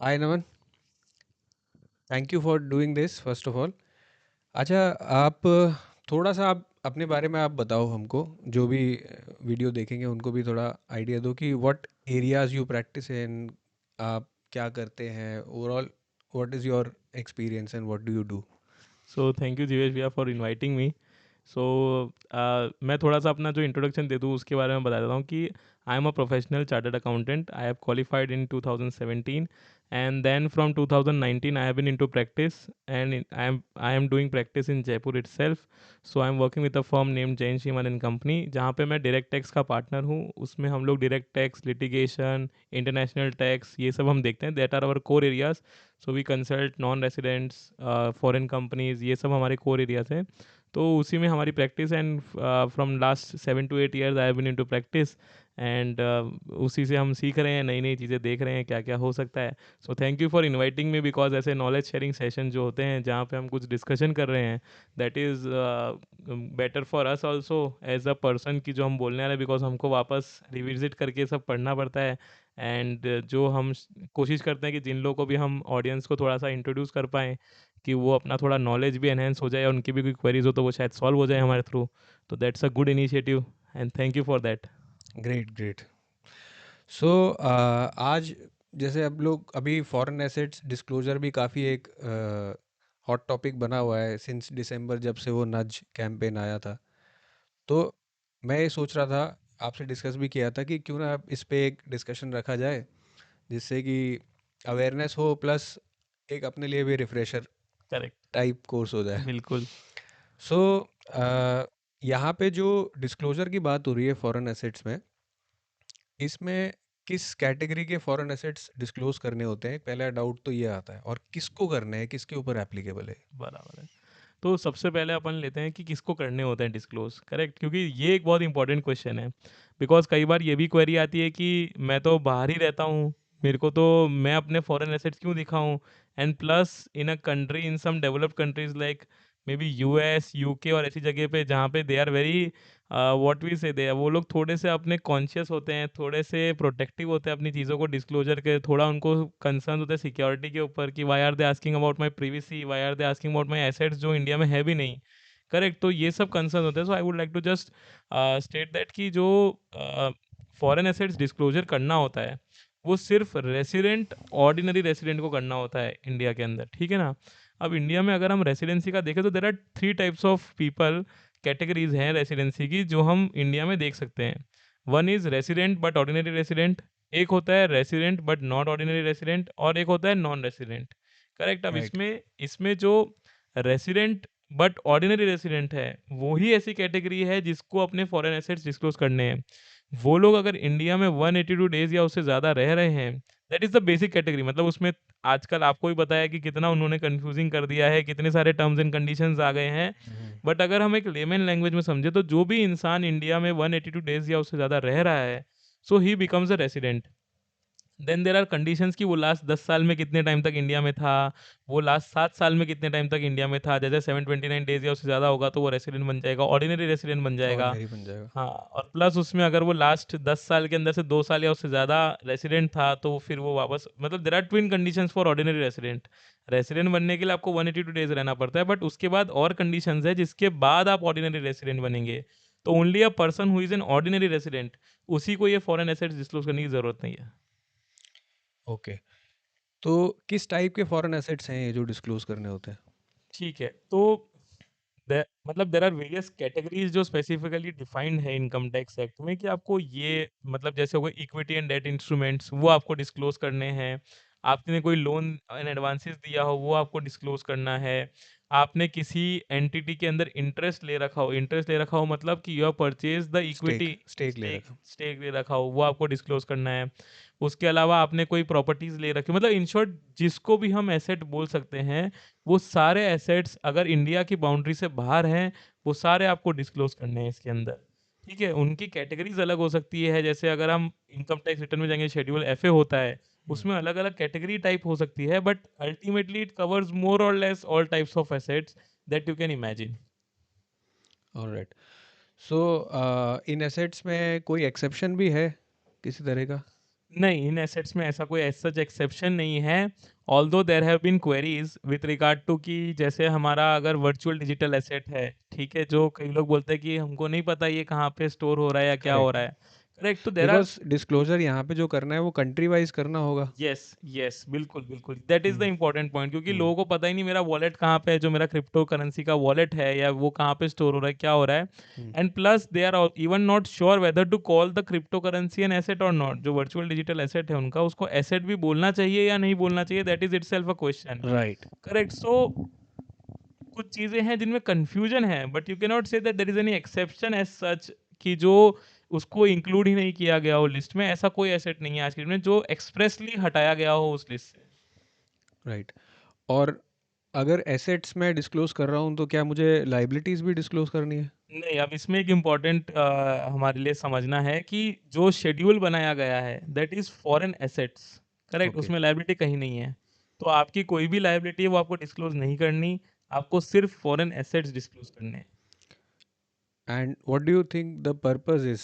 Hi Naman, thank you for doing this first of all. अच्छा, आप थोड़ा सा आप अपने बारे में आप बताओ हमको, जो भी वीडियो देखेंगे उनको भी थोड़ा आइडिया दो कि what areas you practice in, आप क्या करते हैं overall, what is your experience and what do you do. So thank you Jeevesh भैया फॉर इनवाइटिंग मी। सो मैं थोड़ा सा अपना जो इंट्रोडक्शन दे दूँ उसके बारे में बता देता हूँ कि I am a professional chartered accountant. I have qualified in 2017 and then from 2019 I have been into practice and I am doing practice in Jaipur itself. So I am working with a firm named Jain Shiman and Company जहाँ पे मैं direct tax का partner हूँ। उसमें हम लोग direct tax, litigation, international tax, ये सब हम देखते हैं। That are our core areas. So we consult non residents, foreign companies, ये सब हमारे कोर एरियाज हैं। तो उसी में हमारी practice and from last 7 to 8 years I have been into practice and उसी से हम सीख रहे हैं, नई नई चीज़ें देख रहे हैं क्या क्या हो सकता है। सो thank you for inviting me because ऐसे नॉलेज शेयरिंग सेशन जो होते हैं जहाँ पे हम कुछ डिस्कशन कर रहे हैं, that is better for us also as a person की जो हम बोलने वाले हैं, बिकॉज हमको वापस रिविजिट करके सब पढ़ना पड़ता है। एंड जो हम कोशिश करते हैं कि जिन लोगों को भी हम ऑडियंस को थोड़ा सा इंट्रोड्यूस कर पाएँ कि वो अपना थोड़ा नॉलेज भी एनहेंस हो जाए और उनकी भी कोई क्वेरीज हो तो वो शायद सॉल्व हो जाए हमारे थ्रू। तो that's a good initiative and thank you for that. Great great. So आज जैसे अब लोग अभी फॉरेन एसेट्स डिस्क्लोजर भी काफ़ी एक हॉट टॉपिक बना हुआ है सिंस दिसंबर, जब से वो नज कैंपेन आया था। तो मैं ये सोच रहा था, आपसे डिस्कस भी किया था कि क्यों ना इस पे एक डिस्कशन रखा जाए, जिससे कि अवेयरनेस हो प्लस एक अपने लिए भी रिफ्रेशर करेक्ट। टाइप कोर्स हो जाए। बिल्कुल। सो यहाँ पे जो डिस्क्लोजर की बात हो रही है फॉरेन एसेट्स में, इसमें किस कैटेगरी के फॉरेन एसेट्स डिस्क्लोज करने होते हैं, पहला डाउट तो ये आता है, और किसको करने हैं, किसके ऊपर एप्लीकेबल है। बराबर है। तो सबसे पहले अपन लेते हैं कि किसको करने होते हैं डिस्क्लोज, करेक्ट, क्योंकि ये एक बहुत इंपॉर्टेंट क्वेश्चन है। बिकॉज कई बार ये भी क्वेरी आती है कि मैं तो बाहर ही रहता हूँ, मेरे को तो मैं अपने फॉरेन एसेट्स क्यों दिखाऊं। And plus in a country, in some developed countries like maybe US, UK और ऐसी जगह पे जहाँ पे they are very what we say they, वो लोग थोड़े से अपने कॉन्शियस होते हैं, थोड़े से प्रोटेक्टिव होते हैं अपनी चीज़ों को डिस्क्लोजर के, थोड़ा उनको कंसर्न होता है सिक्योरिटी के ऊपर कि why are they asking about my privacy, why are they asking about my assets जो इंडिया में है भी नहीं। करेक्ट, तो ये सब कंसर्न होते हैं। So I would like to just state that कि जो फॉरेन एसेट्स डिस्क्लोजर करना होता है वो सिर्फ रेसिडेंट, ऑर्डिनरी रेसिडेंट को करना होता है इंडिया के अंदर, ठीक है ना। अब इंडिया में अगर हम रेसिडेंसी का देखें तो there are 3 types of people, categories हैं रेसिडेंसी की जो हम इंडिया में देख सकते हैं। One is resident but ordinary resident, एक होता है resident but not ordinary resident, और एक होता है नॉन रेसिडेंट। करेक्ट। अब राइट। इसमें इसमें जो रेसिडेंट बट ऑर्डिनरी रेसिडेंट है वो ही ऐसी कैटेगरी है जिसको अपने फॉरेन एसेट्स डिस्क्लोज करने हैं। वो लोग अगर इंडिया में 182 डेज या उससे ज़्यादा रह रहे हैं, that is the basic category. मतलब उसमें आजकल आपको ही बताया कि कितना उन्होंने कंफ्यूजिंग कर दिया है, कितने सारे टर्म्स एंड कंडीशंस आ गए हैं। बट अगर हम एक लेमन लैंग्वेज में समझे तो जो भी इंसान इंडिया में 182 डेज या उससे ज़्यादा रह रहा है, so he becomes a resident. Then there are conditions कि वो लास्ट 10 साल में कितने टाइम तक इंडिया में था, वो लास्ट 7 साल में कितने टाइम तक इंडिया में था। जैसे 729 डेज या उससे ज़्यादा होगा तो वो रेसिडेंट बन जाएगा, ऑर्डिनरी रेसिडेंट बन जाएगा। ऑर्डिनरी बन जाएगा। हाँ, और प्लस उसमें अगर वो लास्ट 10 साल के अंदर से 2 साल या उससे ज़्यादा रेसिडेंट था तो फिर वो वापस, मतलब there are twin conditions for ordinary resident. Resident बनने के लिए आपको 182 डेज रहना पड़ता है, बट उसके बाद और कंडीशंस है जिसके बाद आप ऑर्डिनरी रेसिडेंट बनेंगे। तो only a person who is an ordinary resident, उसी को ये फॉरेन एसेट्स डिस्क्लोज करने की ज़रूरत नहीं है। ओके, तो किस टाइप के फॉरेन एसेट्स हैं ये जो डिस्क्लोज करने होते हैं। ठीक है, तो मतलब देर आर वेरियस कैटेगरीज जो स्पेसिफिकली डिफाइंड है इनकम टैक्स एक्ट में कि आपको ये, मतलब जैसे हो गए इक्विटी एंड डेट इंस्ट्रूमेंट्स, वो आपको डिस्क्लोज करने हैं। आपने कोई लोन एंड एडवांसेस दिया हो वो आपको डिस्क्लोज करना है। आपने किसी एंटिटी के अंदर इंटरेस्ट ले रखा हो, इंटरेस्ट ले रखा हो मतलब कि you have purchase the stake equity, stake ले स्टेक, रखा। स्टेक ले रखा हो वो आपको डिस्क्लोज करना है। उसके अलावा आपने कोई प्रॉपर्टीज ले रखी, मतलब इन शॉर्ट जिसको भी हम एसेट बोल सकते हैं, वो सारे एसेट्स अगर इंडिया की बाउंड्री से बाहर हैं वो सारे आपको डिस्क्लोज करने हैं इसके अंदर। ठीक है, उनकी कैटेगरीज अलग हो सकती है। जैसे अगर हम इनकम टैक्स रिटर्न में जाएंगे, शेड्यूल एफ ए होता है, उसमें अलग अलग कैटेगरी टाइप हो सकती है, बट अल्टीमेटली इट कवर्स मोर और less all types of assets that you can imagine. Alright. So in assets में कोई एक्सेप्शन भी है किसी तरह का। नहीं, इन एसेट्स में ऐसा कोई एज सच एक्सेप्शन नहीं है। Although there have been queries with regard to कि जैसे हमारा अगर वर्चुअल डिजिटल एसेट है, ठीक है, जो कई लोग बोलते हैं कि हमको नहीं पता ये कहाँ पे स्टोर हो रहा है या क्या हो करेक्ट, रहा है। करेक्ट, तो देर आर, बिकॉज डिस्क्लोजर यहाँ पे जो करना है वो कंट्री वाइज करना होगा। यस यस, बिल्कुल बिल्कुल, that is the hmm. Important point, क्योंकि हम्म। लोगों को पता ही नहीं मेरा वॉलेट कहाँ पे है, जो मेरा क्रिप्टो करेंसी का वॉलेट है या वो कहाँ पे स्टोर हो रहा है, क्या हो रहा है। Hmm. And plus they are even not sure whether to call the crypto currency an asset और नॉट। जो वर्चुअल डिजिटल एसेट है उनका, उसको एसेट भी बोलना चाहिए या नहीं बोलना चाहिए, that is itself a question. Right. Correct, so कुछ चीजें हैं जिनमें कंफ्यूजन है, but you can not say that there is any exception as such कि जो उसको इंक्लूड ही नहीं किया गया हो लिस्ट में। ऐसा कोई एसेट नहीं है आज की डेट में जो एक्सप्रेसली हटाया गया हो उस लिस्ट से। राइट। और अगर एसेट्स मैं डिस्क्लोज कर रहा हूँ तो क्या मुझे लाइबिलिटीज भी डिस्क्लोज करनी है? नहीं, अब इसमें एक इम्पॉर्टेंट हमारे लिए समझना है कि जो शेड्यूल बनाया गया है that is foreign assets. Correct, okay. उसमें लाइबिलिटी कहीं नहीं है। तो आपकी कोई भी लाइबिलिटी है वो आपको डिस्क्लोज नहीं करनी, आपको सिर्फ फॉरेन एसेट्स डिस्क्लोज करने हैं। And what do you think the purpose is,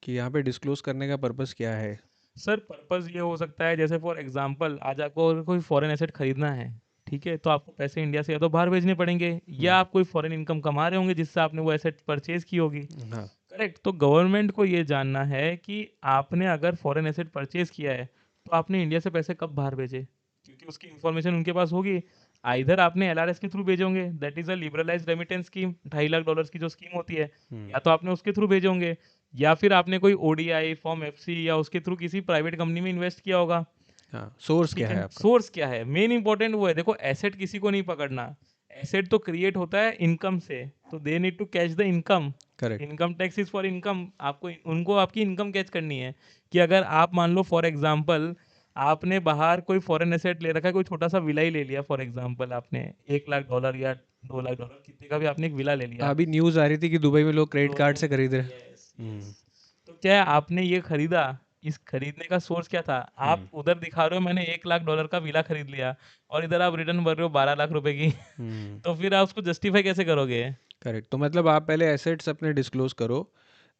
कि यहाँ पे डिस्क्लोज करने का पर्पस क्या है? सर, पर्पस ये हो सकता है, जैसे फॉर एग्जांपल आज आपको अगर कोई फॉरेन एसेट खरीदना है, ठीक है, तो आपको पैसे इंडिया से या तो बाहर भेजने पड़ेंगे, या हम्म। आप कोई फॉरेन इनकम कमा रहे होंगे जिससे आपने वो एसेट परचेज की होगी। हाँ। करेक्ट, तो गवर्नमेंट को ये जानना है कि आपने अगर फॉरेन एसेट परचेज किया है तो आपने इंडिया से पैसे कब बाहर भेजे, क्योंकि उसकी इंफॉर्मेशन उनके पास होगी। आइधर आपने एलआरएस के थ्रू भेजे होंगे, that is a liberalise remittance scheme, 2.5 lakh dollar की जो स्कीम होती है, हम्म। या तो आपने उसके थ्रू भेजे होंगे, या फिर आपने कोई ओडीआई फॉर्म एफसी या उसके थ्रू किसी प्राइवेट कंपनी में इन्वेस्ट किया होगा। हाँ, सोर्स क्या ठीक है है, आपका? सोर्स क्या है, मेन इंपॉर्टेंट वो है। देखो, एसेट किसी को नहीं पकड़ना, एसेट तो क्रिएट होता है इनकम से, तो they need to catch the income. Correct. Income tax is for income, आपको उनको आपकी इनकम कैच करनी है। कि अगर आप मान लो फॉर एग्जांपल आपने बाहर कोई फॉरेन एसेट ले रखा है, कोई छोटा सा विला ही ले लिया, फॉर एग्जांपल आपने 1 लाख डॉलर या 2 लाख डॉलर कितने का भी आपने एक विला ले लिया। अभी न्यूज़ आ रही थी कि दुबई में लोग क्रेडिट कार्ड दुबई से खरीद रहे हैं। में, यस हम्म। यस। तो क्या है, आपने ये खरीदा, इस खरीदने का सोर्स क्या था? आप हम्म। उधर दिखा रहे हो मैंने 1 लाख डॉलर का विला खरीद लिया, और इधर आप रिटर्न भर रहे हो 12 लाख रुपए की। हम्म। तो फिर आप उसको जस्टिफाई कैसे करोगे? करेक्ट, तो मतलब आप पहले एसेट्स अपने डिस्क्लोज करो,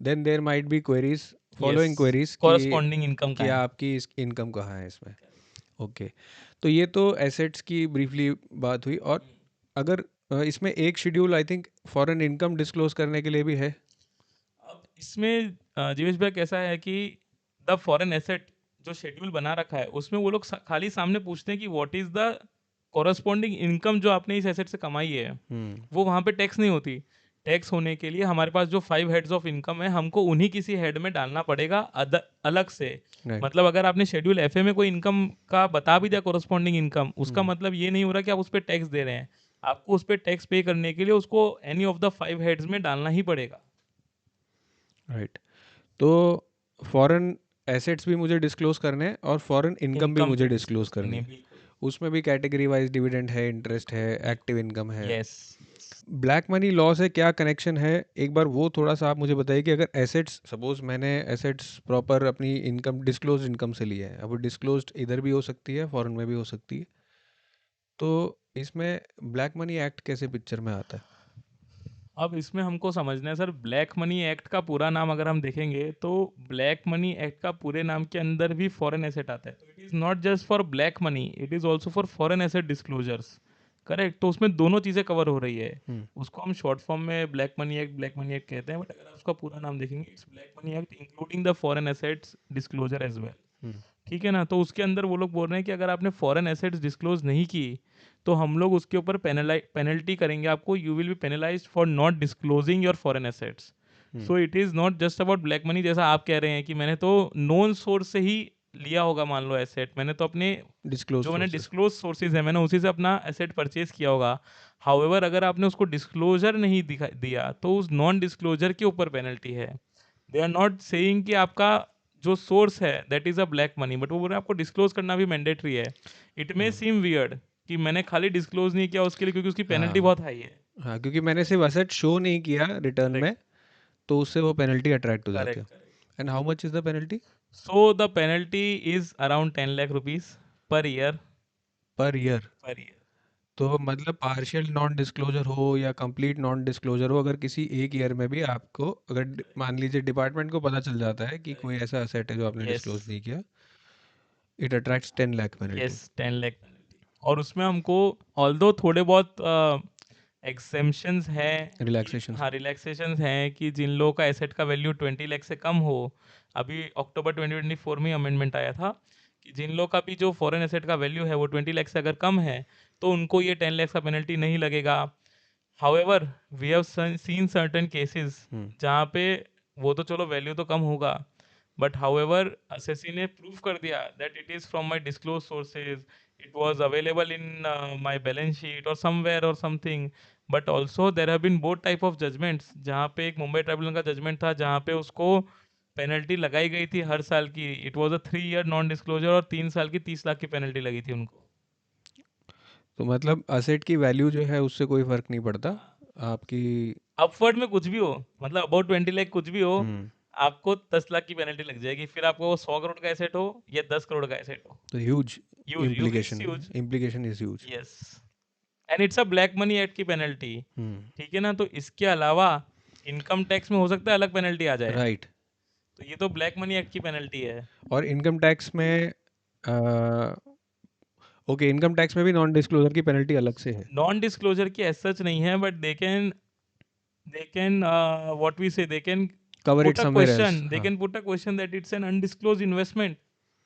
then there might be queries, yes, following queries corresponding income कि का है। आपकी इनकम कहाँ है इसमें। ओके। तो ये तो एसेट्स की ब्रीफली बात हुई। और अगर इसमें एक schedule I think foreign income disclose करने के लिए भी है। अब इसमें जीवेश भाई कैसा है कि द फॉरेन एसेट जो शेड्यूल बना रखा है उसमें वो लोग खाली सामने पूछते हैं कि what is the corresponding income जो आपने इस एसेट से कमाई है। हम्म। वो वहाँ पे टैक्स नहीं होती। टैक्स होने के लिए हमारे पास जो 5 हेड्स ऑफ इनकम है, हमको उन्हीं किसी हेड में डालना पड़ेगा अलग से। राइट। मतलब अगर आपने शेड्यूल एफ ए में कोई इनकम का बता भी दिया कॉरस्पॉन्डिंग इनकम, उसका हम्म। मतलब ये नहीं हो रहा कि आप उस पर टैक्स दे रहे हैं। आपको उस पर टैक्स पे करने के लिए उसको एनी ऑफ द 5 हेड्स में डालना ही पड़ेगा। राइट। तो फॉरेन एसेट्स भी मुझे डिस्क्लोज करने हैं और फॉरेन इनकम भी इनकम मुझे भी डिस्क्लोज डिस्क्लोज करनी करनी है, है। बिल्कुल उसमें भी कैटेगरी वाइज डिविडेंड है, इंटरेस्ट है, एक्टिव बिल्कुल। इनकम है। Yes yes. Black money law से क्या कनेक्शन है, एक बार वो थोड़ा सा आप मुझे बताइए। कि अगर एसेट्स, सपोज मैंने एसेट्स प्रॉपर अपनी इनकम डिस्क्लोज इनकम से ली है, अब वो डिस्क्लोज्ड इधर भी हो सकती है, फॉरेन में भी हो सकती है, तो इसमें ब्लैक मनी एक्ट कैसे पिक्चर में आता है? अब इसमें हमको समझना है सर, ब्लैक मनी एक्ट का पूरा नाम अगर हम देखेंगे तो ब्लैक मनी एक्ट का पूरे नाम के अंदर भी फॉरेन एसेट आता है। तो it is not just for black money, it is also for foreign asset disclosures. Correct, तो उसमें दोनों चीज़ें कवर हो रही है। हम्म। उसको हम शॉर्ट फॉर्म में ब्लैक मनी एक्ट कहते हैं, बट अगर आप उसका पूरा नाम देखेंगे, it's black money act including the foreign assets disclosure as well. Hmm. ठीक है ना, तो उसके अंदर वो लोग बोल रहे हैं कि अगर आपने फॉरेन एसेट्स डिस्क्लोज नहीं की तो हम लोग उसके ऊपर पेनल्टी करेंगे आपको। You will be penalised for not disclosing your foreign assets. Hmm. So it is not just about black money, जैसा आप कह रहे हैं कि मैंने तो नॉन सोर्स से ही लिया होगा, मान लो एसेट मैंने तो अपने डिस्क्लोज जो मैंने सोर्सेस। डिस्क्लोज सोर्सेज है मैंने उसी से अपना एसेट परचेज किया होगा। हाउएवर अगर आपने उसको डिस्क्लोजर नहीं दिया तो उस नॉन डिस्क्लोजर के ऊपर पेनल्टी है। दे आर नॉट सेइंग कि आपका जो सोर्स है that is a black money, but वो बोल रहे हैं आपको डिस्क्लोज करना भी मैंडेटरी है। It may hmm. Seam weird कि मैंने खाली डिस्क्लोज नहीं किया उसके लिए क्योंकि उसकी पेनल्टी हाँ। बहुत हाई है। हाँ, क्योंकि मैंने सिर्फ असेट शो नहीं किया रिटर्न करेक्ट में, तो उससे वो पेनल्टी अट्रैक्ट हो जाते हैं। Correct correct. And how much is the penalty? So the penalty is around 10 lakh rupees per year. Per year? Per year. तो मतलब पार्शियल नॉन डिस्क्लोजर हो या कंप्लीट नॉन डिस्क्लोजर हो, अगर किसी एक ईयर में भी आपको, अगर मान लीजिए डिपार्टमेंट को पता चल जाता है कि कोई ऐसा असेट है जो आपने यस। डिस्क्लोज नहीं किया, it attracts 10 lakh penalty. Yes 10 lakh penalty. और उसमें हमको ऑल्दो थोड़े बहुत एग्जेम्पशंस हैं कि रिलैक्सेशन। हाँ रिलैक्सेशंस हैं कि जिन लोगों का एसेट का वैल्यू 20 लाख से कम हो, अभी अक्टूबर 2024 में अमेंडमेंट आया था कि जिन लोगों का भी जो फॉरेन एसेट का वैल्यू है वो 20 लाख से अगर कम है तो उनको ये 10 लाख का पेनल्टी नहीं लगेगा। However we have seen certain cases जहाँ पे वो तो चलो वैल्यू तो कम होगा, बट हाउएवर एसएससी ने प्रूव कर दिया that it is from my disclose sources, it was available in my balance sheet or somewhere or something, but also there have been both type of judgments जहाँ पे एक Mumbai tribunal का judgement था जहाँ पे उसको पेनल्टी लगाई गई थी हर साल की, it was a 3 year non disclosure और 3 साल की 30 लाख की पेनल्टी लगी थी उनको। तो मतलब असेट की वैल्यू जो है उससे कोई फर्क नहीं पड़ता आपकी। अपवर्ड में कुछ भी हो, मतलब अबाउट 20 लाख कुछ भी हो, हम्म। आपको 10 लाख की पेनल्टी लग जाएगी, फिर आपको वो 100 करोड़ का एसेट हो या 10 करोड़ का एसेट हो। तो huge huge huge is implication है, huge. Implication is huge. Yes, and it's a black money act की पेनल्टी। हम्म। ठीक है ना, तो इसके अलावा इनकम टैक्स में हो सकता है अलग पेनल्टी आ जाए, राइट। तो ये तो ब्लैक मनी एक्ट की पेनल्टी है। और इनकम टैक्स में ओके, इनकम टैक्स में भी नॉन डिस्क्लोजर की पेनल्टी अलग से है। नॉन डिस्क्लोजर की एज सच नहीं है, but they can what we say they can cover it put a somewhere else, question, they हाँ। Can put a question that it's an undisclosed investment,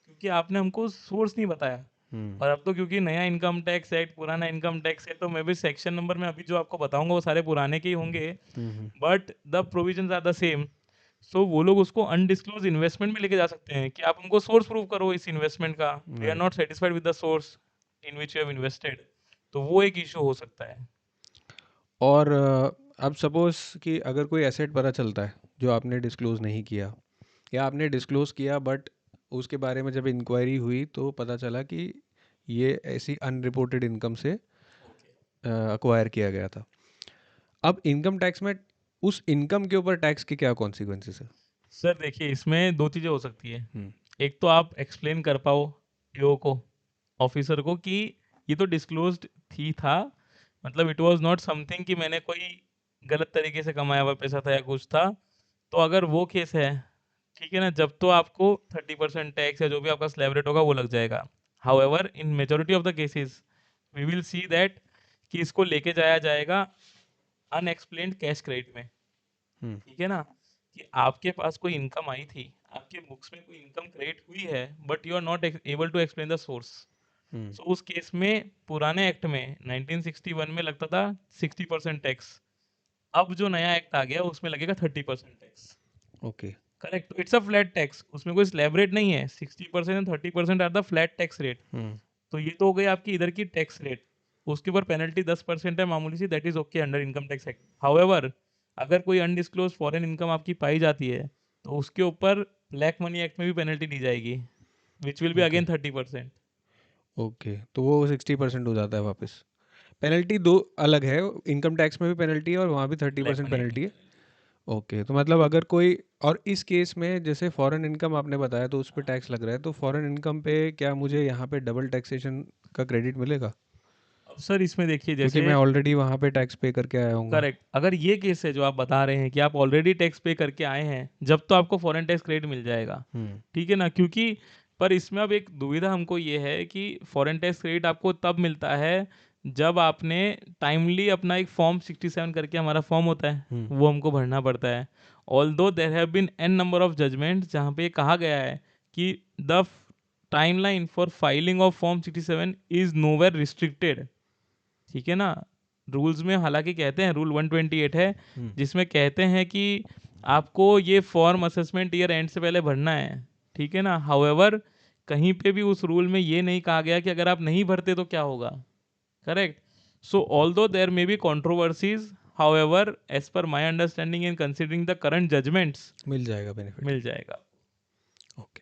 क्योंकि आपने हमको सोर्स नहीं बताया। हम्म। और अब तो क्योंकि नया इनकम टैक्स एक्ट पुराना इनकम टैक्स है, तो मैं भी सेक्शन नंबर में अभी जो आपको बताऊंगा वो सारे पुराने के ही होंगे, hmm. But the provisions are the same. So वो लोग उसको अनडिस्क्लोज इन्वेस्टमेंट में लेके जा सकते हैं कि आप हमको सोर्स प्रूव करो इस इन्वेस्टमेंट का, we are right. Not satisfied with the source in which you have invested, तो वो एक इशू हो सकता है। और अब सपोज कि अगर कोई एसेट पता चलता है जो आपने डिस्क्लोज नहीं किया, या आपने डिस्क्लोज किया बट उसके बारे में जब इंक्वायरी हुई तो पता चला कि ये ऐसी अनरिपोर्टेड इनकम से अक्वायर किया गया था। अब इनकम टैक्स में उस इनकम के ऊपर टैक्स के क्या कॉन्सिक्वेंसेस है? सर देखिए, इसमें दो चीज़ें हो सकती है। हम्म। एक तो आप एक्सप्लेन कर पाओ ईओ को, ऑफिसर को, कि ये तो डिस्क्लोज्ड थी था, मतलब इट वाज नॉट समथिंग कि मैंने कोई गलत तरीके से कमाया हुआ पैसा था या कुछ था। तो अगर वो केस है, ठीक है ना, जब तो आपको 30% टैक्स या जो भी आपका स्लैब रेट होगा वो लग जाएगा। However in majority of the cases we will see that कि इसको लेके जाया जाएगा अनएक्सप्लेन्ड कैश क्रेडिट में। हम्म। ठीक है ना, कि आपके पास कोई इनकम आई थी, आपके बुक्स में कोई इनकम क्रिएट हुई है, but you are not able to explain the source. Hmm. So उस केस में पुराने एक्ट में 1961 में लगता था 60% टैक्स, अब जो नया एक्ट आ गया उसमें लगेगा 30% tax. Okay. Correct, it's a flat tax, उसमें कोई स्लैब रेट नहीं है, 60% and 30% are the flat tax rate. Hmm. तो ये तो हो गई आपकी इधर की टैक्स रेट, उसके ऊपर पेनल्टी 10% है मामूली सी, that is okay under income tax act. However अगर कोई अनडिस्क्लोज फॉरेन इनकम आपकी पाई जाती है तो उसके ऊपर ब्लैक मनी एक्ट में भी पेनल्टी दी जाएगी, which will be okay. Again 30%। Okay, तो वो 60% हो जाता है वापस। पेनल्टी दो अलग है, इनकम टैक्स में भी पेनल्टी है और वहाँ भी thirty black percent money act में पेनल्टी है। पेनल्टी। ओके, तो मतलब अगर कोई, और इस केस में जैसे फॉरेन इनकम आपने बताया तो उस पर टैक्स लग रहा है, तो फॉरेन इनकम पे क्या मुझे यहाँ पे डबल टैक्सेशन का क्रेडिट मिलेगा? अब सर इसमें देखिए, क्योंकि जैसे मैं ऑलरेडी वहाँ पे टैक्स पे करके आया हूँगा। करेक्ट, अगर ये केस है जो आप बता रहे हैं कि आप ऑलरेडी टैक्स पे करके आए हैं, जब तो आपको फॉरेन टैक्स क्रेडिट मिल जाएगा। हम्म। ठीक है ना, क्योंकि पर इसमें अब एक दुविधा हमको ये है कि फॉरेन टैक्स क्रेडिट आपको तब मिलता है जब आपने टाइमली अपना एक फॉर्म 67 करके, हमारा फॉर्म होता है हम्म। वो हमको भरना पड़ता है। Although there have been an number of judgement जहाँ पे कहा गया है कि the timeline for filing of form 67 is nowhere restricted. ठीक है ना, रूल्स में हालांकि कहते हैं, रूल 128 है हम्म। जिसमें कहते हैं कि आपको ये फॉर्म असेसमेंट ईयर एंड से पहले भरना है। ठीक है ना, हाउएवर कहीं पे भी उस रूल में ये नहीं कहा गया कि अगर आप नहीं भरते तो क्या होगा। Correct, so although there may be controversies, however as per my understanding and considering the current judgments मिल जाएगा बेनिफिट। मिल जाएगा। ओके।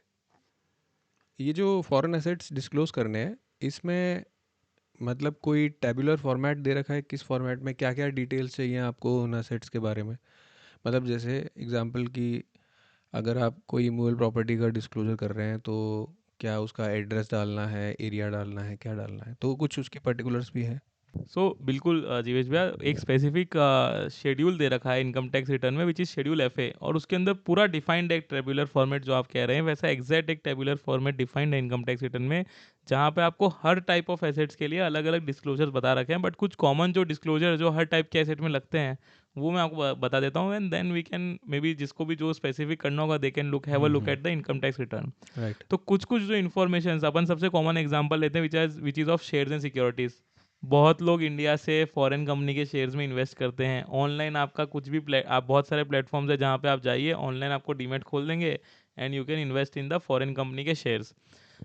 ये जो फॉरेन एसेट्स डिस्क्लोज करने हैं, इसमें मतलब कोई टेबुलर फॉर्मेट दे रखा है, किस फॉर्मेट में क्या क्या डिटेल्स चाहिए आपको उन एसेट्स के बारे में? मतलब जैसे एग्जांपल कि अगर आप कोई मूवल प्रॉपर्टी का डिस्क्लोजर कर रहे हैं तो क्या उसका एड्रेस डालना है, एरिया डालना है, क्या डालना है, तो कुछ उसके पर्टिकुलर्स भी हैं? बिल्कुल जीवेश भैया, एक स्पेसिफिक शेड्यूल दे रखा है इनकम टैक्स रिटर्न में, which is schedule F A, और उसके अंदर पूरा डिफाइंड एक टेबुलर फॉर्मेट जो आप कह रहे हैं वैसा एग्जैक्ट एक टेबुलर फॉर्मेट डिफाइंड है इनकम टैक्स रिटर्न में, जहाँ पे आपको हर टाइप ऑफ एसेट्स के लिए अलग अलग डिस्क्लोजर बता रखे हैं, बट कुछ कॉमन जो डिस्क्लोजर जो हर टाइप के एसेट में लगते हैं वो मैं आपको बता देता हूँ, and then we can maybe जिसको भी जो स्पेसिफिक करना होगा they can look have a look at the income tax return. Right. तो कुछ कुछ जो इन्फॉर्मेशन अपन सबसे कॉमन एग्जांपल लेते हैं which is of shares and securities. बहुत लोग इंडिया से फॉरेन कंपनी के शेयर्स में इन्वेस्ट करते हैं। ऑनलाइन आपका कुछ भी आप बहुत सारे प्लेटफॉर्म्स है जहाँ पे आप जाइए, ऑनलाइन आपको डीमेट खोल देंगे and you can invest in the foreign company के शेयर्स।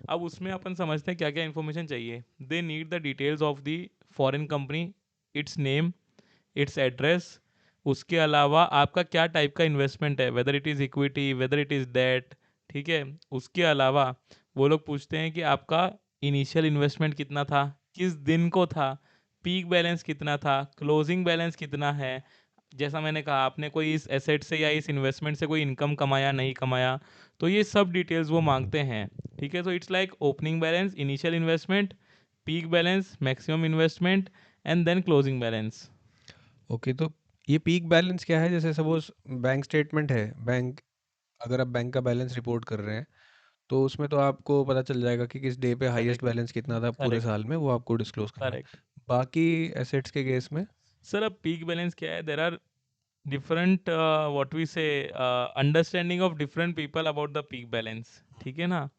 अब उसमें अपन समझते हैं क्या क्या इन्फॉर्मेशन चाहिए। They need the details of the foreign company, its name, its address, उसके अलावा आपका क्या टाइप का इन्वेस्टमेंट है, whether it is equity, whether it is debt, ठीक है। उसके अलावा वो लोग पूछते हैं कि आपका इनिशियल इन्वेस्टमेंट कितना था, किस दिन को था, पीक बैलेंस कितना था, क्लोजिंग बैलेंस कितना है। जैसा मैंने कहा, आपने कोई इस एसेट से या इस इन्वेस्टमेंट से कोई इनकम कमाया नहीं कमाया, तो ये सब डिटेल्स वो मांगते हैं, ठीक है। तो its like opening balance, initial investment, peak balance, maximum investment, and then closing balance. Okay, तो ये पीक बैलेंस क्या है? जैसे सपोज बैंक स्टेटमेंट है, बैंक, अगर आप बैंक का बैलेंस रिपोर्ट कर रहे हैं तो उसमें तो आपको पता चल जाएगा कि किस डे पे हाईएस्ट करेक्ट, बैलेंस कितना था पूरे करेक्ट, साल में, वो आपको डिस्क्लोज करना है। करेक्ट। बाकी एसेट्स के केस में? सर अब पीक बैलेंस क्या है, there are different what we say understanding of different people about the peak balance, ठीक है ना।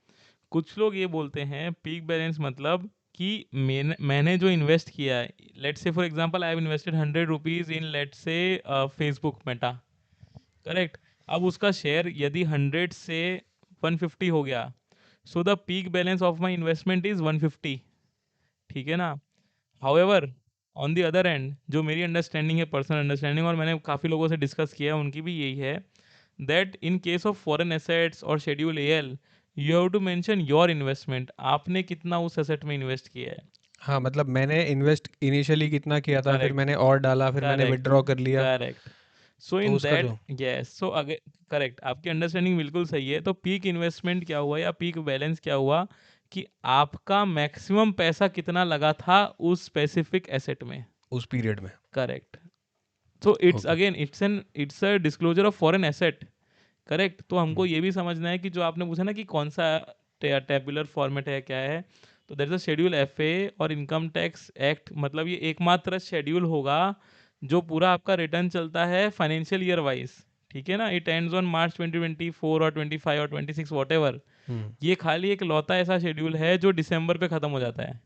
कुछ लोग ये बोलते हैं पीक बैलेंस मतलब कि मैंने जो इन्वेस्ट किया है, let's say for example I have invested 100 rupees in let's say Facebook Meta, correct. अब उसका शेयर यदि 100 से 150 हो गया, so the peak balance of my investment is 150, ठीक है ना। However on the other and जो मेरी अंडरस्टैंडिंग है, पर्सनल अंडरस्टैंडिंग, और मैंने काफ़ी लोगों से डिस्कस किया है, उनकी भी यही है that in case of foreign assets और schedule L, you have to mention your investment, आपने कितना उस एसेट में इन्वेस्ट किया है। हाँ, मतलब मैंने इन्वेस्ट इनिशियली कितना किया था, फिर करेक्ट, मैंने और डाला, फिर मैंने करेक्ट, विड्रॉ कर लिया, करेक्ट। सो तो इन उसका दैट, जो। यस, सो अगे करेक्ट, आपकी अंडरस्टैंडिंग बिल्कुल सही है। तो पीक इन्वेस्टमेंट क्या हुआ या पीक बैलेंस क्या हुआ कि आपका मैक्सिमम पैसा कितना लगा था उस स्पेसिफिक एसेट में। उस पीरियड में। Correct. So it's okay. Again it's a disclosure of foreign asset, correct. तो हमको ये भी समझना है कि जो आपने पूछा ना कि कौन सा टेबुलर फॉर्मेट है क्या है, तो that is a schedule F A और इनकम टैक्स एक्ट, मतलब ये एकमात्र शेड्यूल होगा जो पूरा आपका रिटर्न चलता है फाइनेंशियल ईयर वाइज, ठीक है ना। इट एंड्स ऑन मार्च 2024 और 25 और 26 वॉट एवर। हम्म। ये खाली एक लौता ऐसा शेड्यूल है जो दिसंबर पे खत्म हो जाता है।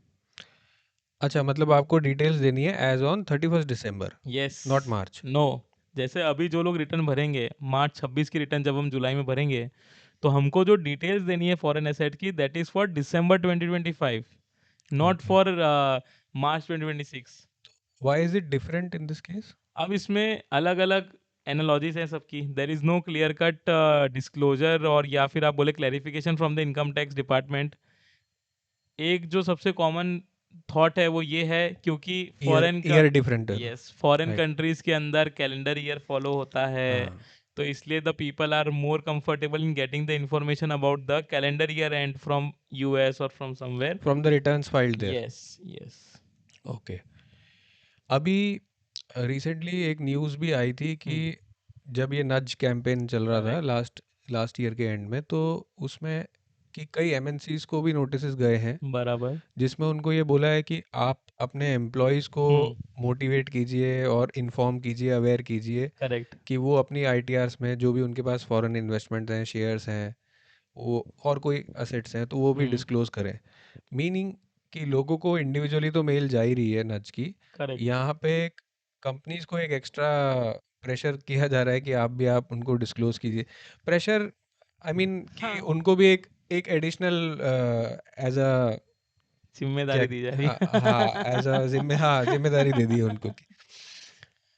अच्छा, मतलब आपको डिटेल्स देनी है as on 31 December, yes, not March? No, जैसे अभी जो लोग रिटर्न भरेंगे मार्च 26 की रिटर्न जब हम जुलाई में भरेंगे, तो हमको जो डिटेल्स देनी है फॉरेन एसेट की, that is for December 2025, not okay. For March 2026। Why is it different in this case? अब इसमें अलग अलग एनालॉजीज हैं सबकी, there is no clear cut disclosure और या फिर आप बोले clarification from the income tax department. एक जो सबसे कॉमन थॉट है वो ये है क्योंकि ईयर फॉरेन का, ईयर डिफरेंट है। Yes, foreign right. कंट्रीज के अंदर कैलेंडर ईयर फॉलो होता है, हाँ, तो इसलिए the people are more comfortable in getting the information about the calendar year and from US और from somewhere. From the returns filed there. Yes, yes. Okay. अभी recently एक न्यूज़ भी आई थी कि हम्म, जब ये नज कैंपेन चल रहा था करेक्ट। लास्ट लास्ट ईयर के एंड में, तो उसमें कि कई एमएनसीज को भी नोटिसेस गए हैं बराबर। जिसमें उनको ये बोला है कि आप अपने एम्प्लॉयज़ को हम्म, मोटिवेट कीजिए और इन्फॉर्म कीजिए, अवेयर कीजिए करेक्ट। कि वो अपनी आईटीआर्स में जो भी उनके पास फॉरेन इन्वेस्टमेंट हैं, शेयर्स हैं, वो और कोई असेट्स हैं, तो वो भी हम्म, डिस्क्लोज करें। मीनिंग कि लोगों को इंडिविजुअली तो मेल जा ही रही है नज की, करेक्ट। यहाँ पे कंपनीज को एक एक्स्ट्रा प्रेशर किया जा रहा है कि आप उनको डिस्क्लोज कीजिए। प्रेशर, आई मीन कि हाँ, उनको भी एक एक एडिशनल एज अ, क्या, जिम्मेदारी दी जा रही हाँ हाँ, है। एज अ जिम्मेदारी दे दी है उनको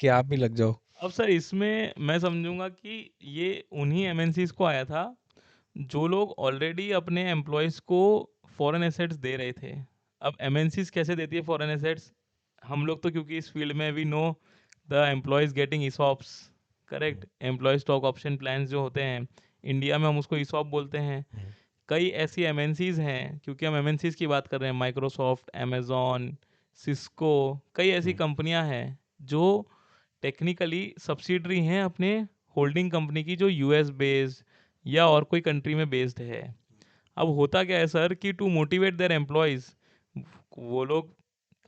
कि आप भी लग जाओ। अब सर इसमें मैं समझूंगा कि ये उन्हीं एमएनसीज को आया था जो लोग ऑलरेडी अपने एम्प्लॉयज़ को फॉरेन एसेट्स दे रहे थे। अब एमएनसीज कैसे देती है फॉरेन एसेट्स, हम लोग तो क्योंकि इस फील्ड में we know the employees getting ESOPs, correct, employee stock option plans जो होते हैं, इंडिया में हम उसको ईसॉप बोलते हैं। कई ऐसी एमएनसीज हैं, क्योंकि हम एमएनसीज की बात कर रहे हैं, माइक्रोसॉफ्ट, अमेजॉन, सिस्को, कई ऐसी हम्म, कंपनियां हैं जो टेक्निकली सब्सिडरी हैं अपने होल्डिंग कंपनी की, जो यूएस बेस्ड या और कोई कंट्री में बेस्ड है। अब होता क्या है सर कि टू मोटिवेट देयर एम्प्लॉयज, वो लोग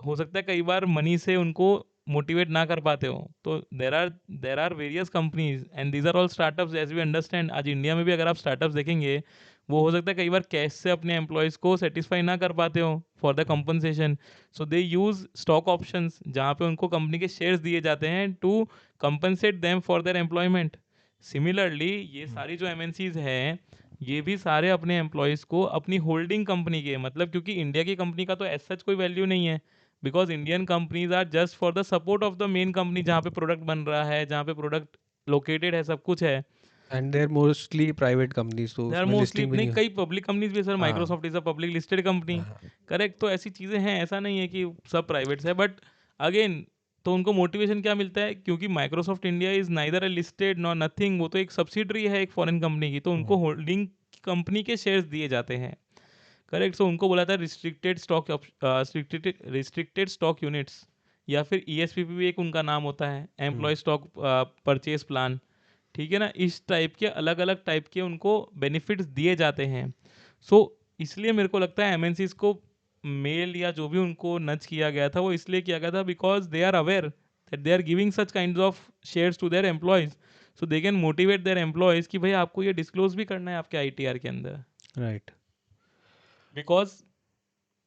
हो सकता है कई बार मनी से उनको मोटिवेट ना कर पाते हो, तो there are various companies and these are all startups as we understand. आज इंडिया में भी अगर आप स्टार्टअप्स देखेंगे, वो हो सकता है कई बार कैश से अपने एम्प्लॉयज़ को सेटिस्फाई ना कर पाते हो for the hmm, compensation, so they use stock options जहाँ पे उनको कंपनी के शेयर्स दिए जाते हैं to compensate them for their employment. Similarly ये हम्म, सारी जो एमएनसीज हैं, ये भी सारे अपने एम्प्लॉयज़ को अपनी होल्डिंग कंपनी के, मतलब क्योंकि इंडिया की कंपनी का तो एज सच कोई वैल्यू नहीं है, because Indian companies are just for the support of the main company, जहाँ पे प्रोडक्ट बन रहा है, जहाँ पे प्रोडक्ट लोकेटेड है, सब कुछ है। And there mostly private companies, तो दे आर उसमें मोस्टली, लिस्टिंग भी नहीं नहीं हो। कई पब्लिक कंपनीज भी है सर, हाँ, Microsoft is a public listed company. हाँ, करेक्ट, तो ऐसी चीज़ें हैं, ऐसा नहीं है कि सब प्राइवेट्स है, बट अगेन तो उनको मोटिवेशन क्या मिलता है, क्योंकि Microsoft India is neither a listed nor nothing, वो तो एक सब्सिडरी है एक फॉरेन कंपनी की, तो उनको हम्म, होल्डिंग कंपनी के शेयर्स दिए जाते हैं। करेक्ट, सो उनको बोला था रिस्ट्रिक्टेड स्टॉक यूनिट्स, या फिर ईएसपीपी भी एक उनका नाम होता है, हम्म, एम्प्लॉय स्टॉक परचेज प्लान। ठीक है ना, इस टाइप के अलग अलग टाइप के उनको बेनिफिट्स दिए जाते हैं। सो इसलिए मेरे को लगता है एमएनसीज को मेल या जो भी उनको नच किया गया था, वो इसलिए किया गया था because they are aware that they are giving such kind of shares to their employees, so they can motivate their employees कि भाई आपको ये डिस्क्लोज भी करना है आपके आईटीआर के अंदर। Right, because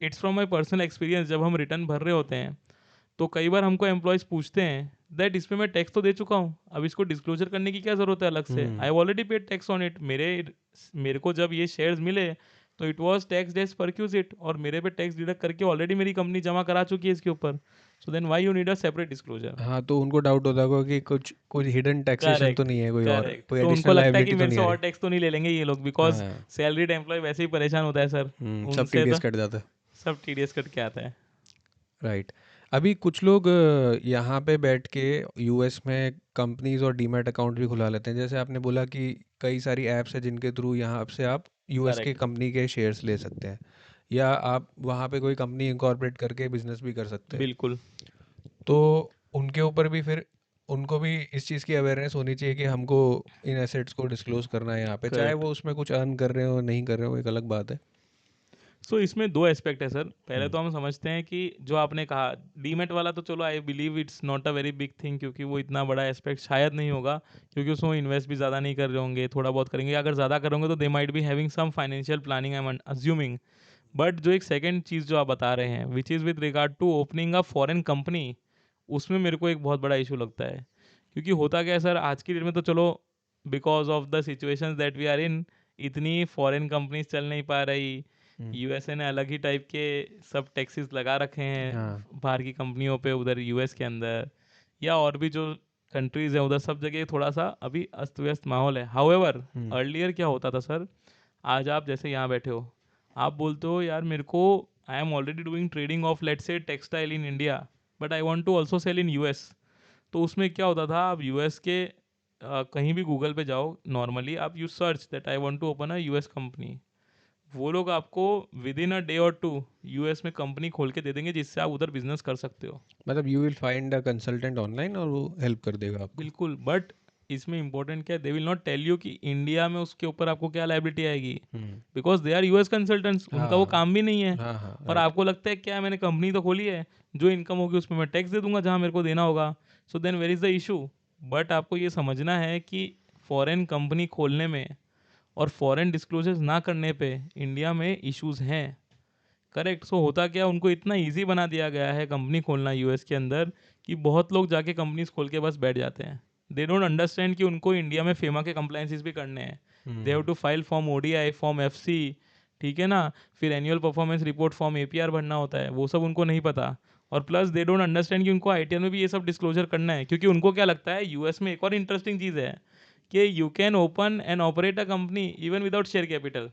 it's from my personal experience, जब हम रिटर्न भर रहे होते हैं तो कई बार हमको एम्प्लॉयज़ पूछते हैं दैट इसमें मैं टैक्स तो दे चुका हूँ, अब इसको डिस्क्लोजर करने की क्या ज़रूरत है अलग से, I hmm, have already paid tax on it. मेरे को जब ये शेयर्स मिले तो it was taxed as perquisite, और मेरे पे टैक्स डिडक्ट करके ऑलरेडी मेरी कंपनी जमा करा चुकी है इसके ऊपर, so then why you need a separate disclosure. हाँ, तो उनको डाउट होता होगा कि कुछ कुछ हिडन टैक्सेशन तो करेक्ट, नहीं है, कोई और करेक्ट, कोई तो उनको एडिशनल लगता है कि लायबिलिटी तो मेरे नहीं से आ और रही। टैक्स तो नहीं ले लेंगे ये लोग, बिकॉज हाँ, सैलरीड एम्प्लॉय वैसे ही परेशान होता है सर, सब उनसे तो टीडीएस कट जाता है। सब टीडीएस कट के आता है। राइट। अभी कुछ लोग यहाँ पे बैठ के यूएस में कंपनीज और डीमैट अकाउंट भी खुला लेते हैं, जैसे आपने बोला कि कई सारी ऐप्स हैं जिनके थ्रू यहाँ से आप यूएस के करेक्ट, कंपनी के शेयर्स ले सकते हैं, या आप वहाँ पे कोई कंपनी इंकॉर्पोरेट करके बिजनेस भी कर सकते हैं। बिल्कुल। तो उनके ऊपर भी फिर उनको भी इस चीज़ की अवेयरनेस होनी चाहिए कि हमको इन एसेट्स को डिस्क्लोज करना है यहाँ पे, चाहे करेक्ट, वो उसमें कुछ अर्न कर रहे हो नहीं कर रहे हो, एक अलग बात है। सो इसमें दो एस्पेक्ट है सर। पहले हम्म, तो हम समझते हैं कि जो आपने कहा डीमेट वाला, तो चलो I believe it's not a very big thing, क्योंकि वो इतना बड़ा एस्पेक्ट शायद नहीं होगा, क्योंकि उसमें इन्वेस्ट भी ज़्यादा नहीं कर रहे होंगे, थोड़ा बहुत करेंगे, अगर ज़्यादा करोगे तो they might be having some financial planning, I am assuming. But जो एक सेकेंड चीज़ जो आप बता रहे हैं, which is with regard to opening a foreign company, उसमें मेरे को एक बहुत बड़ा इशू लगता है। क्योंकि होता क्या है सर, आज की डेट में तो चलो because of the situations that we are in, इतनी फॉरेन कंपनीज चल नहीं पा रही। हम्म, यूएसए ने अलग ही टाइप के सब टैक्सेस लगा रखे हाँ, हैं बाहर की कंपनियों पे, उधर यूएस के अंदर या और भी जो कंट्रीज हैं उधर, सब जगह थोड़ा सा अभी अस्त व्यस्त माहौल है। हाउएवर हम्म, अर्लियर क्या होता था सर, आज आप जैसे यहाँ बैठे हो, आप बोलते हो यार मेरे को, I am already doing trading of let's say textile in India, but I want to also sell in US. तो उसमें क्या होता था, आप यूएस के कहीं भी गूगल पे जाओ, नॉर्मली आप you search that I want to open a US company, वो लोग आपको विद इन अ डे और टू यूएस में कंपनी खोल के दे देंगे, जिससे आप उधर बिजनेस कर सकते हो। मतलब you will find a consultant online और वो हेल्प कर देगा आपको। बिल्कुल, बट इसमें इंपॉर्टेंट क्या है, they will not tell you कि इंडिया में उसके ऊपर आपको क्या लाइबिलिटी आएगी, hmm, because they are US consultants, उनका वो हाँ, काम भी नहीं है। हाँ, हाँ, और राइट। आपको लगता है क्या, मैंने कंपनी तो खोली है, जो इनकम होगी उसमें मैं टैक्स दे दूंगा जहाँ मेरे को देना होगा, so then where is the issue. But आपको ये समझना है कि फॉरेन कंपनी खोलने में और फॉरेन डिस्क्लोजर्स ना करने पे इंडिया में इश्यूज हैं। करेक्ट, सो होता क्या, उनको इतना इजी बना दिया गया है कंपनी खोलना यूएस के अंदर, कि बहुत लोग जाके कंपनीज खोल के बस बैठ जाते हैं। दे डोंट अंडरस्टैंड कि उनको इंडिया में फेमा के कंप्लाइंसेस भी करने हैं। They have hmm, to file form ODI, form FC, ठीक है ना, फिर annual performance report form APR भरना होता है, वो सब उनको नहीं पता। और प्लस दे डोंट अंडरस्टैंड कि उनको आईटीआर में भी ये सब डिस्क्लोजर करना है, क्योंकि उनको क्या लगता है, यूएस में एक और इंटरेस्टिंग चीज़ है कि you can open and operate a company even without share capital.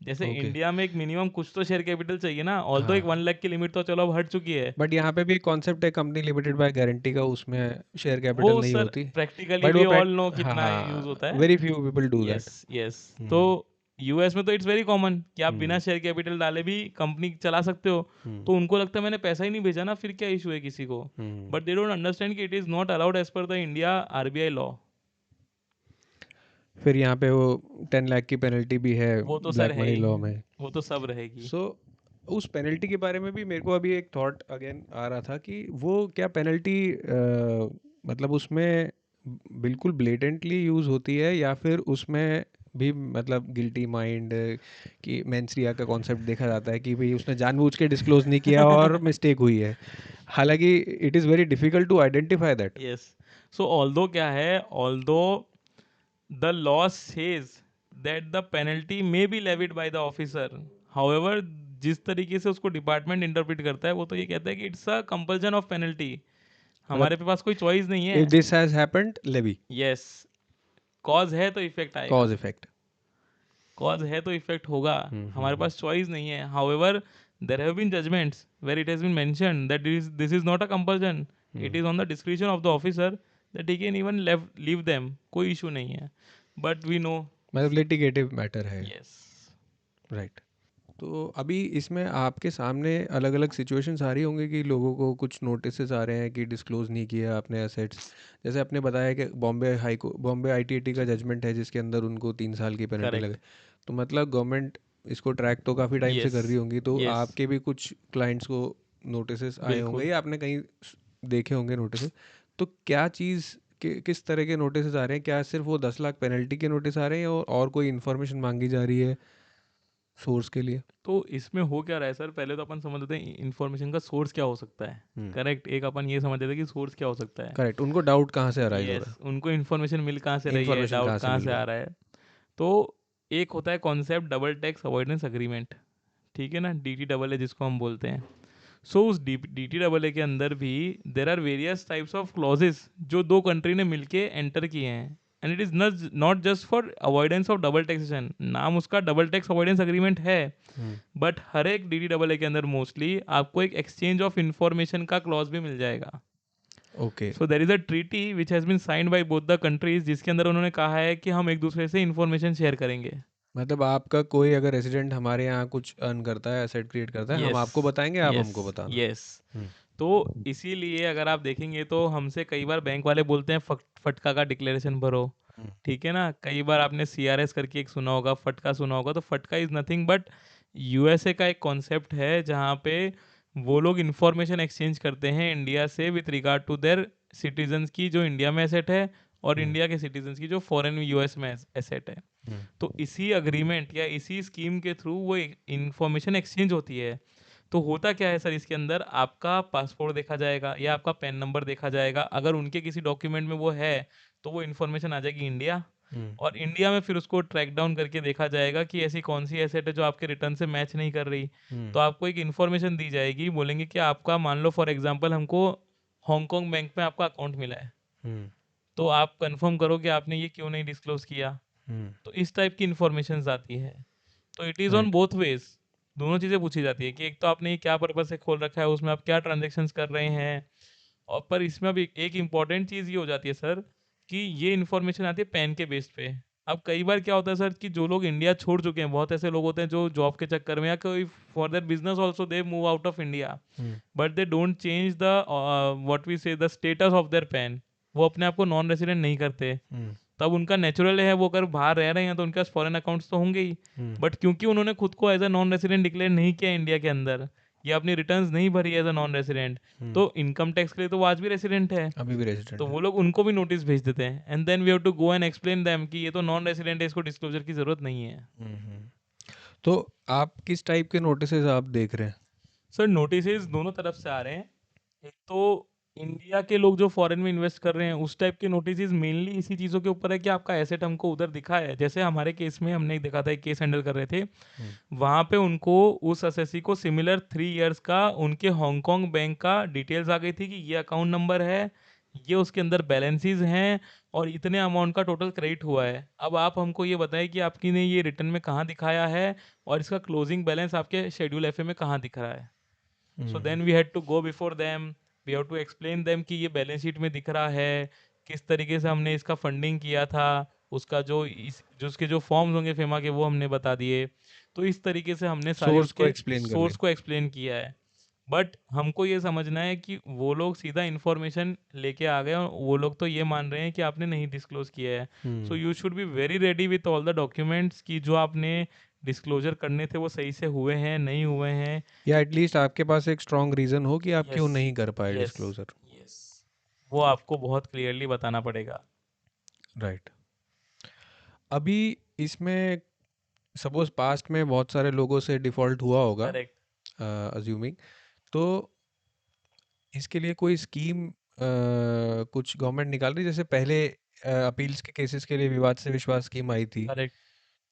जैसे ओके, इंडिया में एक मिनिमम कुछ तो शेयर कैपिटल चाहिए ना, ऑल तो एक हाँ, 1 लाख की लिमिट तो चलो अब हट चुकी है। बट यहाँ पे भी कॉन्सेप्ट है कंपनी लिमिटेड बाय गारंटी का, उसमें शेयर वो कैपिटल नहीं सर होती। प्रैक्टिकली बट वी वो ऑल नो हाँ, कितना यूज हाँ, होता है। Very few people do yes, that. Yes, तो हम्म, यूएस में तो इट्स वेरी कॉमन कि आप बिना हम्म। शेयर कैपिटल डाले भी कंपनी चला सकते हो, हम्म। तो उनको लगता है मैंने पैसा ही नहीं भेजा ना, फिर क्या इशू है किसी को। Hmm. But they don't understand कि it is not allowed as per the India RBI law. फिर यहाँ पे वो 10 लाख की पेनल्टी भी है वो तो सर ब्लैक है मनी ही, लॉ में। वो तो सब रहेगी। सो उस पेनल्टी के बारे में भी मेरे को अभी एक थॉट अगेन आ रहा था कि वो क्या पेनल्टी मतलब उसमें बिल्कुल ब्लेटेंटली यूज़ होती है, या फिर उसमें भी मतलब गिल्टी माइंड कि मेंस रिया का कॉन्सेप्ट देखा जाता है कि भाई उसने जानबूझ के डिस्क्लोज नहीं किया और मिस्टेक हुई है, हालांकि it is very difficult to identify that. Yes, so although क्या है, although the law says that the penalty may be levied by the officer, however जिस तरीके से उसको डिपार्टमेंट इंटरप्रेट करता है वो तो ये कहता है कि it's a compulsion of penalty, मतलब हमारे पे पास कोई चॉइस नहीं है। If this has happened levy. Yes, cause है तो इफेक्ट आएगा, कॉज इफेक्ट। कॉज है तो इफेक्ट होगा, हमारे हम्म। पास चॉइस नहीं है। However there have been judgments where it has been mentioned that this is not a compulsion, it hmm. Is on the description of the officer that he can even leave them, कोई issue नहीं है। But we know. मतलब litigative matter है। Yes. Right. तो अभी इसमें आपके सामने अलग अलग सिचुएशंस आ रही होंगी कि लोगों को कुछ नोटिसेस आ रहे हैं कि डिस्क्लोज नहीं किया आपने एसेट्स। जैसे आपने बताया कि बॉम्बे आईटीएटी का जजमेंट है जिसके अंदर उनको 3 साल की पेनल्टी लगे। करेक्ट। तो मतलब गवर्नमेंट इसको ट्रैक तो काफ़ी टाइम से यस। कर रही होंगी, तो यस। आपके भी कुछ क्लाइंट्स को नोटिसेस आए होंगे बिल्कुल। या आपने कहीं देखे होंगे नोटिसेस। तो क्या चीज़ किस तरह के नोटिसेस आ रहे हैं? क्या सिर्फ वो 10 लाख पेनल्टी के नोटिस आ रहे हैं और कोई इन्फॉर्मेशन मांगी जा रही है सोर्स के लिए? तो इसमें हो क्या रहा है सर, पहले तो अपन समझ लेते हैं इन्फॉर्मेशन का सोर्स क्या हो सकता है। हम्म। करेक्ट, एक अपन ये समझ लेते हैं कि सोर्स क्या हो सकता है। करेक्ट, उनको डाउट कहाँ से अराइज हो रहा यस, उनको इन्फॉर्मेशन मिल कहाँ से है, रही है, इंफॉर्मेशन डाउट कहाँ से कहाँ मिल से रहा आ है? रहा है। तो एक होता है concept double tax avoidance agreement, ठीक है ना, डी टी डबल ए जिसको हम बोलते हैं। सो उस डी टी डबल ए के अंदर भी there are various types of clauses जो दो कंट्री ने मिलके एंटर किए हैं, and it is not just for avoidance of double taxation, नाम उसका डबल टैक्स अवॉइडेंस अग्रीमेंट है, हम्म। बट हर एक डी टी डबल ए के अंदर मोस्टली आपको एक एक्सचेंज ऑफ इंफॉर्मेशन का क्लॉज भी मिल जाएगा। Okay. So there is a treaty which has been signed by both the countries, जिसके अंदर उन्होंने कहा है कि हम एक दूसरे से इंफॉर्मेशन शेयर करेंगे। मतलब आपका कोई अगर रेजिडेंट हमारे यहाँ कुछ अर्न करता है, एसेट क्रिएट करता है, हम यस। आपको बताएंगे, आप यस। हमको बताना। यस। हम्म। तो इसीलिए अगर आप देखेंगे तो हमसे कई बार बैंक वाले बोलते हैं फटका का डिक्लेरेशन भरो, हम्म। ठीक है ना। कई बार आपने सीआरएस करके एक सुना होगा, फटका सुना होगा, तो फटका इज नथिंग बट यूएसए का एक कॉन्सेप्ट है जहाँ पे वो लोग इंफॉर्मेशन एक्सचेंज करते हैं इंडिया से with regard to their citizens की जो इंडिया में एसेट है, और हम्म। इंडिया के सिटीजन्स की जो फॉरेन यूएस में एसेट है। हम्म। तो इसी अग्रीमेंट या इसी स्कीम के थ्रू वो इंफॉर्मेशन एक्सचेंज होती है। तो होता क्या है सर, इसके अंदर आपका पासपोर्ट देखा जाएगा या आपका पैन नंबर देखा जाएगा, अगर उनके किसी डॉक्यूमेंट में वो है तो वो इन्फॉर्मेशन आ जाएगी इंडिया, हम्म। और इंडिया में फिर उसको ट्रैक डाउन करके देखा जाएगा कि ऐसी कौन सी एसेट है जो आपके रिटर्न से मैच नहीं कर रही। हम्म। तो आपको एक इन्फॉर्मेशन दी जाएगी, बोलेंगे कि आपका मान लो फॉर एग्जांपल हमको हांगकांग बैंक में आपका अकाउंट मिला है, हम्म। तो आप कंफर्म करो कि आपने ये क्यों नहीं डिस्क्लोज किया। हम्म। तो इस टाइप की इन्फॉर्मेशन आती है। तो it is on right. Both ways, दोनों चीज़ें पूछी जाती है कि एक तो आपने ये क्या पर्पज से खोल रखा है, उसमें आप क्या ट्रांजेक्शन्स कर रहे हैं। और पर इसमें अब एक इम्पॉर्टेंट चीज़ ये हो जाती है सर कि ये इन्फॉर्मेशन आती है पैन के बेस पे। अब कई बार क्या होता है सर कि जो लोग इंडिया छोड़ चुके हैं, बहुत ऐसे लोग होते हैं जो जॉब के चक्कर में या कोई for their business also they move out of India, hmm. But they don't change the what we say the status of their PAN, वो अपने आप को नॉन रेसिडेंट नहीं करते। हम्म। तब उनका नेचुरल है, वो अगर बाहर रह रहे हैं तो उनके पास फॉरेन अकाउंट्स तो होंगे ही, हम्म। बट क्योंकि उन्होंने खुद को as a non resident declare नहीं किया इंडिया के अंदर, या अपनी रिटर्न्स नहीं भरी एज अ नॉन रेसिडेंट, हम्म। तो इनकम टैक्स के लिए तो वो आज भी रेसिडेंट है। अभी भी तो रेजिडेंट है। वो लोग उनको भी नोटिस भेज देते हैं, and then we have to go and explain them कि ये तो नॉन रेसिडेंट है, इसको डिस्क्लोजर की जरूरत नहीं है। हम्म। तो आप किस टाइप के नोटिसेस आप देख रहे हैं? सर नोटिस दोनों तरफ से आ रहे हैं। एक तो इंडिया के लोग जो फॉरेन में इन्वेस्ट कर रहे हैं उस टाइप के नोटिस मेनली इसी चीज़ों के ऊपर है कि आपका एसेट हमको उधर दिखा है। जैसे हमारे केस में हमने एक देखा था, एक केस हैंडल कर रहे थे, हम्म। वहाँ पे उनको उस एसएससी को सिमिलर 3 इयर्स का उनके हांगकांग बैंक का डिटेल्स आ गई थी कि ये अकाउंट नंबर है, ये उसके अंदर बैलेंसेस हैं, और इतने अमाउंट का टोटल क्रेडिट हुआ है। अब आप हमको ये बताएं कि आपकी ने ये रिटर्न में कहाँ दिखाया है, और इसका क्लोजिंग बैलेंस आपके शेड्यूल एफ में कहाँ दिख रहा है। So hmm. Then we had to go before them, we have to explain them कि ये बैलेंस शीट में दिख रहा है, किस तरीके से हमने इसका फंडिंग किया था, उसका जो उसके जो फॉर्म्स होंगे फेमा के वो हमने बता दिए। तो इस तरीके से हमने सारे सोर्स को उसके एक्सप्लेन कर सोर्स लिया। को एक्सप्लेन किया है। बट हमको ये समझना है कि वो लोग सीधा इन्फॉर्मेशन लेके आ गए और वो लोग तो ये मान रहे हैं कि आपने नहीं डिस्क्लोज किया है। So you should be very ready with all the documents कि जो आपने डिस्क्लोजर करने थे वो सही से हुए हैं नहीं हुए हैं। या एटलीस्ट आपके पास एक स्ट्रॉन्ग रीजन हो कि आप यस, क्यों नहीं कर पाए यस, डिस्क्लोजर। यस, वो आपको बहुत क्लियरली बताना पड़ेगा। राइट। अभी इसमें सपोज पास्ट में बहुत सारे लोगों से डिफॉल्ट हुआ होगा, करेक्ट। अज्यूमिंग, तो इसके लिए कोई स्कीम कुछ गवर्नमेंट निकाल रही है? जैसे पहले अपील्स के केसेस के लिए विवाद से विश्वास स्कीम आई थी, करेक्ट।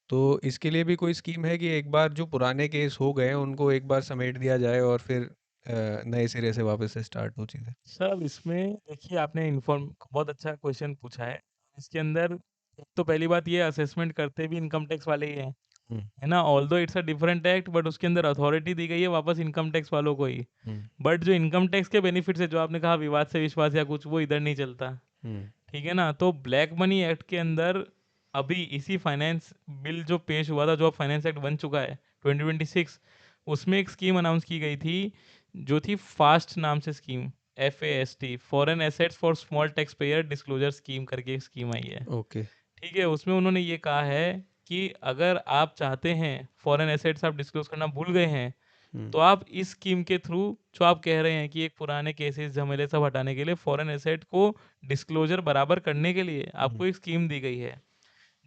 तो इसके लिए भी कोई स्कीम है कि एक बार जो पुराने केस हो गए हैं उनको एक बार समेट दिया जाए और फिर नए सिरे से वापस से स्टार्ट हो चीज़ें? सर इसमें देखिए आपने इन्फॉर्म बहुत अच्छा क्वेश्चन पूछा है। इसके अंदर एक तो पहली बात ये असेसमेंट करते भी इनकम टैक्स वाले ही हैं, हम्म। है ना। Although it's a different act but उसके अंदर अथॉरिटी दी गई है वापस इनकम टैक्स वालों को ही। हम्म। बट जो इनकम टैक्स के बेनिफिट्स है जो आपने कहा विवाद से विश्वास या कुछ, वो इधर नहीं चलता। हम्म। ठीक है ना। तो ब्लैक मनी एक्ट के अंदर अभी इसी फाइनेंस बिल जो पेश हुआ था, जो अब फाइनेंस एक्ट बन चुका है 2026, उसमें एक स्कीम अनाउंस की गई थी जो थी फास्ट नाम से scheme, FAST, foreign assets for small tax payer disclosure scheme करके एक स्कीम आई है। ओके। ठीक है, उसमें उन्होंने ये कहा है कि अगर आप चाहते हैं फॉरेन एसेट्स आप डिस्क्लोज करना भूल गए हैं, हम्म। तो आप इस स्कीम के थ्रू जो आप कह रहे हैं कि एक पुराने केसेस झमेले सब हटाने के लिए फॉरेन एसेट को डिस्क्लोजर बराबर करने के लिए हम्म। आपको एक स्कीम दी गई है,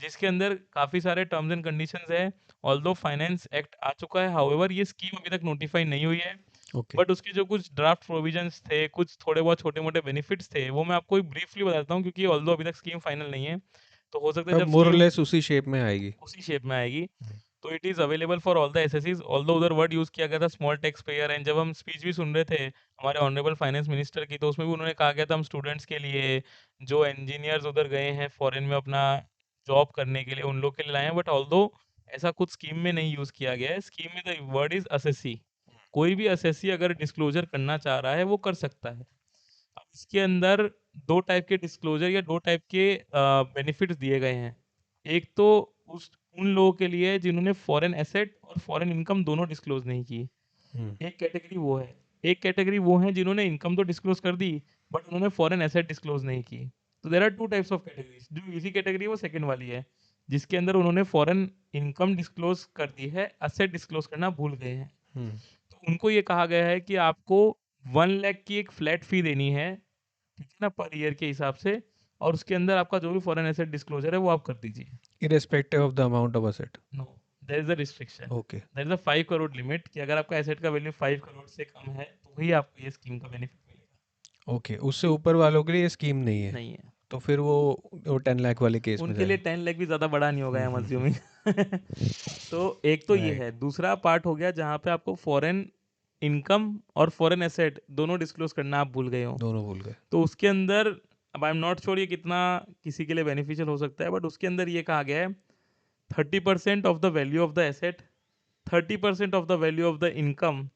जिसके अंदर काफ़ी सारे टर्म्स एंड कंडीशंस है। ऑल्दो फाइनेंस एक्ट आ चुका है, हाउएवर ये स्कीम अभी तक नोटिफाई नहीं हुई है। ओके। बट उसके जो कुछ ड्राफ्ट प्रोविजंस थे, कुछ थोड़े बहुत छोटे मोटे बेनिफिट्स थे, वो मैं आपको ब्रीफली बताता हूँ क्योंकि ऑल्दो अभी तक स्कीम फाइनल नहीं है। तो हो सकता है अब जब स्कीम मोरलेस उसी शेप में आएगी। उसी शेप में आएगी हम्म। तो it is available for all the एसएससीज। ऑल्दो उधर वर्ड यूज़ किया गया था स्मॉल टैक्स पेयर, एंड जब हम स्पीच भी सुन रहे थे हमारे ऑनरेबल फाइनेंस मिनिस्टर की, तो उसमें भी उन्होंने कहा गया था हम स्टूडेंट्स के लिए, जो इंजीनियर्स उधर गए हैं फॉरेन में अपना जॉब करने के लिए, उन लोग के लिए लाए हैं। बट ऑल्दो ऐसा कुछ स्कीम में नहीं यूज़ किया गया है। स्कीम में द वर्ड इज़ असेसी। कोई भी असेसी अगर डिस्क्लोजर करना चाह रहा है वो कर सकता है। अब इसके अंदर दो टाइप के डिस्क्लोजर या दो टाइप के बेनिफिट्स दिए गए हैं। एक तो उस उन लोगों के लिए है जिन्होंने फॉरेन एसेट और फॉरेन इनकम दोनों डिस्क्लोज नहीं की। हम्म। एक कैटेगरी वो है। एक कैटेगरी वो है जिन्होंने इनकम तो डिस्क्लोज कर दी बट उन्होंने फॉरेन एसेट डिस्क्लोज नहीं की। तो there are two types of categories. जो इजी कैटेगरी है वो सेकंड वाली है, जिसके अंदर उन्होंने फॉरेन इनकम डिस्क्लोज कर दी है, एसेट डिस्क्लोज करना भूल गए हैं। हम्म। तो उनको ये कहा गया है कि आपको 1 लाख की एक फ्लैट फी देनी है, ठीक है ना, पर ईयर के हिसाब से, और उसके अंदर आपका जो भी फॉरेन एसेट डिस्क्लोजर है वो आप कर दीजिए। Irrespective of the amount of asset. No, there is a restriction. Okay. There is a 5 crore limit कि अगर आपका एसेट का वैल्यू 5 करोड़ से कम है तो ही आपको ये स्कीम का बेनिफिट मिलेगा। ओके, उससे ऊपर वालों के लिए ये स्कीम नहीं है? नहीं है। तो फिर वो 10 लाख वाले केस में उनके लिए जाएगा? 10 लाख भी ज़्यादा बड़ा नहीं होगा, आई एम अज्यूमिंग। तो एक तो ये राइट। है। दूसरा पार्ट हो गया जहाँ पे आपको फॉरेन इनकम और फॉरेन एसेट दोनों डिस्क्लोज करना आप भूल गए हो। दोनों भूल गए। तो उसके अंदर अब आई एम नॉट श्योर ये कितना किसी के लिए बेनिफिशियल हो सकता है, बट उसके अंदर ये कहा गया है 30% of the value of the asset, 30% of the value of the income,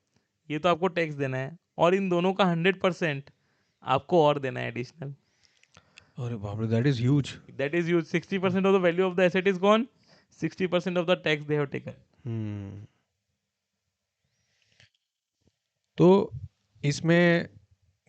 ये तो आपको टैक्स देना है, और इन दोनों का 100% आपको और देना है एडिशनल। अरे बाप रे, that is huge. That is huge 60% of the value of the asset is gone, 60% of the tax they have taken. Hmm. तो इसमें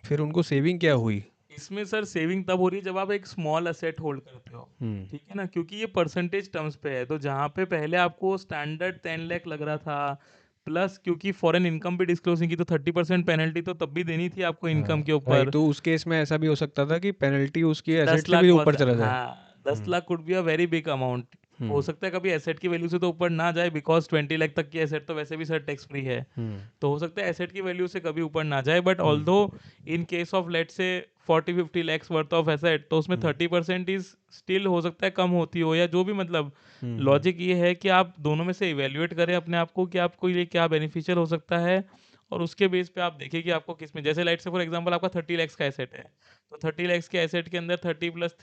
फिर उनको सेविंग क्या हुई? इसमें सर सेविंग तब हो रही है जब आप एक स्मॉल असेट होल्ड करते हो, हम्म। ठीक है ना, क्योंकि ये परसेंटेज टर्म्स पे है। तो जहाँ पे पहले आपको स्टैंडर्ड 10 लाख लग रहा था, प्लस क्योंकि फॉरेन इनकम भी डिस्क्लोजिंग की, तो 30% पेनल्टी तो तब भी देनी थी आपको हाँ इनकम के राइट, ऊपर। तो उस केस में ऐसा भी हो सकता था कि पेनल्टी उसकी दस एसेट से लाख भी बहुत ऊपर चला जाए। हाँ, दस hmm. Lakh could be a very big amount. हो हम्म। सकता है कभी एसेट की वैल्यू से तो ऊपर ना जाए, बिकॉज 20 लाख तक की एसेट तो वैसे भी सर टैक्स फ्री है। हम्म। तो हो सकता है एसेट की वैल्यू से कभी ऊपर ना जाए, but hmm. Although in case of let's say 40-50 lakhs worth of asset, तो उसमें हम्म। 30% इज स्टिल हो सकता है कम होती हो या जो भी, मतलब हम्म। लॉजिक ये है कि आप दोनों में से इवेल्युएट करें अपने आप को कि आपको ये क्या बेनिफिशियल हो सकता है, और उसके बेस पे आप देखिए कि आपको किस में, जैसे लाइट से फॉर एग्जांपल आपका 30 लैक्स का एसेट है, तो 30 लैक्स के एसेट के अंदर 30 +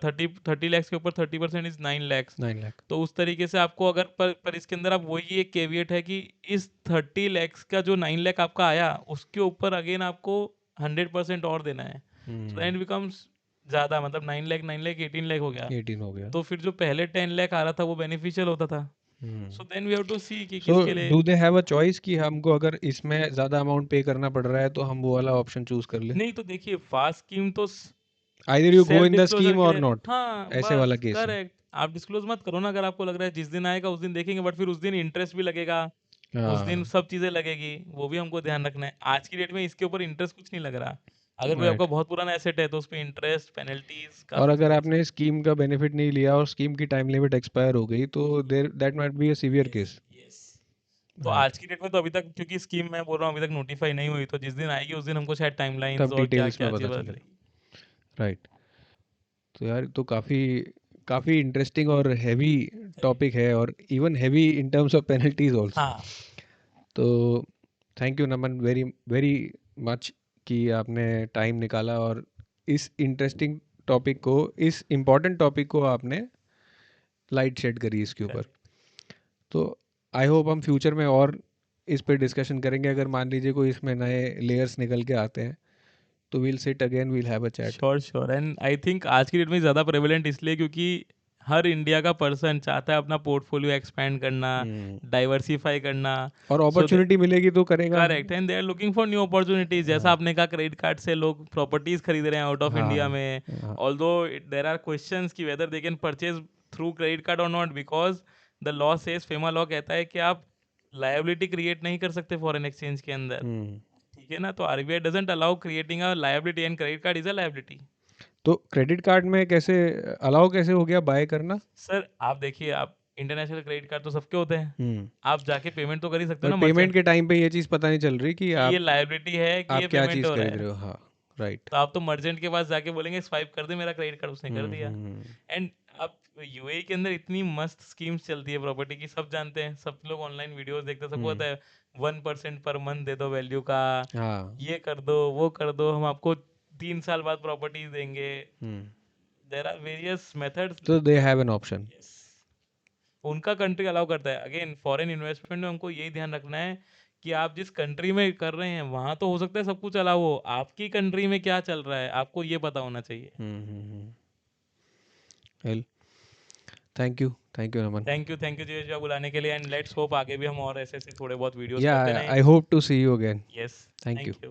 3 30 लैक्स के ऊपर 30% इज 9 लैक्स। 9 लाख। तो उस तरीके से आपको अगर पर इसके अंदर आप वही एक केवियट है कि इस 30 लैक्स का जो 9 लाख आपका आया उसके ऊपर अगेन आपको 100% और देना है। सो हम्म। दैन बिकम्स ज़्यादा, मतलब 9 लाख 18 लाख हो गया। 18 हो गया। तो फिर जो पहले 10 लाख आ रहा था वो बेनिफिशियल होता था। So then we have to see कि सो किसके लिए। Do they have a choice कि हमको अगर इसमें ज़्यादा अमाउंट पे करना पड़ रहा है तो हम वो वाला ऑप्शन चूज कर ले? नहीं तो देखिए, फास्ट स्कीम तो either you go self in the disclosure scheme के और लिए, नॉट, हाँ ऐसे वाला बस केस है। करेक्ट। आप डिस्क्लोज मत करो ना, अगर आपको लग रहा है जिस दिन आएगा उस दिन देखेंगे, बट फिर उस दिन इंटरेस्ट भी लगेगा, उस दिन हाँ, सब चीज़ें लगेगी, वो भी हमको ध्यान रखना है। आज की डेट में इसके ऊपर इंटरेस्ट कुछ नहीं लग रहा। अगर कोई आपका राइट। बहुत पुराना एसेट है तो उस पर इंटरेस्ट, पेनल्टीज, और काफ़ी अगर चीज़ें। आपने स्कीम का बेनिफिट नहीं लिया और स्कीम की टाइम लिमिट एक्सपायर हो गई तो there that might be a severe yes case. Yes. तो राइट। आज की डेट में तो अभी तक, क्योंकि स्कीम मैं बोल रहा हूँ अभी तक नोटिफाई नहीं हुई, तो जिस दिन आएगी उस दिन हमको शायद टाइमलाइंस तब और क्या डिटेल्स में क्या पता चीज़ पता चलेगा। चलेगी। राइट। तो यार तो काफ़ी काफ़ी इंटरेस्टिंग और हैवी टॉपिक है, और even heavy in terms of penalties also. हाँ तो thank you Naman, very very much कि आपने टाइम निकाला और इस इंटरेस्टिंग टॉपिक को, इस इम्पोर्टेंट टॉपिक को आपने लाइट शेड करी इसके ऊपर। करेक्ट। तो आई होप हम फ्यूचर में और इस पे डिस्कशन करेंगे, अगर मान लीजिए कोई इसमें नए लेयर्स निकल के आते हैं तो will sit again, will have a chat. Sure sure, and I think आज की डेट में ज़्यादा प्रेवलेंट इसलिए क्योंकि हर इंडिया का पर्सन चाहता है अपना पोर्टफोलियो एक्सपैंड करना, डाइवर्सिफाई करना। और सो अपॉर्चुनिटी मिलेगी तो करेगा। Correct, and they are looking for new opportunities. जैसा हाँ आपने कहा, क्रेडिट कार्ड से लोग प्रॉपर्टीज खरीद रहे हैं आउट ऑफ इंडिया हाँ में। हाँ। ऑल्दो देर आर क्वेश्चंस कि whether they can purchase through credit card और not, because the law says, FEMA law कहता है कि आप लायबिलिटी क्रिएट नहीं कर सकते फॉरेन एक्सचेंज के अंदर। हम्म। ठीक है ना, तो RBI doesn't allow creating a liability, and credit card is a liability. तो क्रेडिट कार्ड में कैसे अलाउ कैसे हो गया बाय करना? सर आप देखिए, आप इंटरनेशनल क्रेडिट कार्ड तो सबके होते हैं, हम्म। आप जाके पेमेंट तो कर ही सकते हो बट ना पेमेंट मर्चेंट, के टाइम पे ये चीज़ पता नहीं चल रही कि कि ये आप लायबिलिटी है कि ये आप क्या पेमेंट चीज़ हो रहा खरीद है। रहे हो। हाँ। राइट। तो आप तो मर्चेंट के पास जाके बोलेंगे स्वाइप कर दे मेरा क्रेडिट कार्ड, उसने कर दिया। हम्म। एंड अब यूएई के अंदर इतनी मस्त स्कीम्स चलती है प्रॉपर्टी की, सब जानते हैं, सब लोग ऑनलाइन वीडियोस देखते हैं, सबको हम्म। पता है 1% पर मंथ दे दो वैल्यू का, हाँ। ये कर दो वो कर दो, हम आपको 3 साल बाद प्रॉपर्टीज देंगे। Hmm. There are various methods. तो they have an option. Yes, उनका कंट्री अलाउ करता है। अगेन फॉरेन इन्वेस्टमेंट में हमको यही ध्यान रखना है कि आप जिस कंट्री में कर रहे हैं वहां तो हो सकता है सब कुछ अलाउ हो, आपकी कंट्री में क्या चल रहा है आपको ये पता होना चाहिए। Well, thank you Naman. Thank you Jeevesh भैया बुलाने के लिए, एंड लेट्स होप आगे भी हम और ऐसे ऐसे थोड़े बहुत वीडियोस या करते रहें। I hope to see you again. Yes, thank thank you. You.